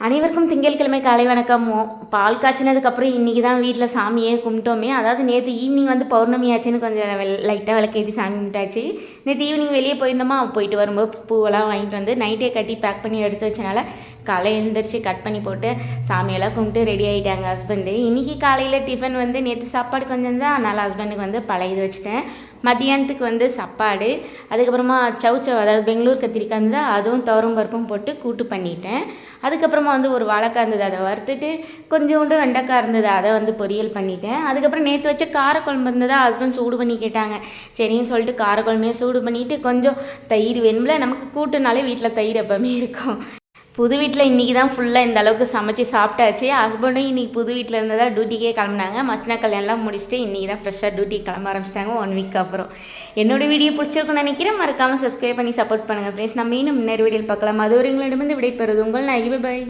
அனைவருக்கும் திங்கட்கிழமை காலை வணக்கம். பால் காய்ச்சினதுக்கப்புறம் இன்றைக்கி தான் வீட்டில் சாமியே கும்பிட்டோமே. அதாவது நேற்று ஈவினிங் வந்து பௌர்ணமி ஆச்சுன்னு கொஞ்சம் லைட்டாக விளக்கேற்றி சாமி கும்பிட்டாச்சு. நேற்று ஈவினிங் வெளியே போயிருந்தோமா, போயிட்டு வரும்போது பூவெல்லாம் வாங்கிட்டு வந்து நைட்டே கட்டி பேக் பண்ணி எடுத்து வச்சனால காலை எழுந்திரிச்சு கட் பண்ணி போட்டு சாமியெல்லாம் கும்பிட்டு ரெடி ஆகிட்டாங்க ஹஸ்பண்டு. இன்றைக்கி காலையில் டிஃபன் வந்து நேற்று சாப்பாடு கொஞ்சம் தான், அதனால் ஹஸ்பண்டுக்கு வந்து பழையது வச்சுட்டேன். மதியானத்துக்கு வந்து சாப்பாடு, அதுக்கப்புறமா சவுச்சவ் அதாவது பெங்களூர் கத்திரிக்காய் இருந்தது, அதுவும் துவரம் பருப்பும் போட்டு கூட்டு பண்ணிட்டேன். அதுக்கப்புறமா வந்து ஒரு வாழைக்காய் இருந்தது, அதை வறுத்துட்டு கொஞ்சோண்டு வெண்டைக்காய் இருந்தது, அதை வந்து பொரியல் பண்ணிட்டேன். அதுக்கப்புறம் நேற்று வச்ச காரக்குழம்பு இருந்ததா ஹஸ்பண்ட் சூடு பண்ணி கேட்டாங்க. சரின்னு சொல்லிட்டு காரக்குழம்பையும் சூடு பண்ணிவிட்டு கொஞ்சம் தயிர் வேணும்ல, நமக்கு கூட்டுனாலே வீட்டில் தயிர் எப்போவுமே இருக்கும். புது வீட்டில் இன்றைக்கி தான் ஃபுல்லாக இந்த அளவுக்கு சமைச்சு சாப்பிட்டாச்சு. ஹஸ்பண்டும் இன்றைக்கி புது வீட்டில் இருந்ததாக டியூட்டிக்கே கிளம்புனாங்க. மஸ்னா கல்யாணம்லாம் முடிச்சுட்டு இன்றைக்கி தான் ஃப்ரெஷ்ஷாக டியூட்டிக்கு கிளம்ப ஆரம்பிச்சிட்டாங்க 1 வீக் அப்புறம். என்னோடய வீடியோ பிடிச்சிருக்குன்னு நினைக்கிறேன். மறக்காமல் சப்ஸ்கிரைப் பண்ணி சப்போர்ட் பண்ணுங்கள் ஃப்ரெண்ட்ஸ். நம்ம இன்னும் முன்னேறு வீடியோவில் பார்க்கலாம். அது ஒரு எங்களிடமிருந்து விடைபெறுது உங்கள் நகி. பை.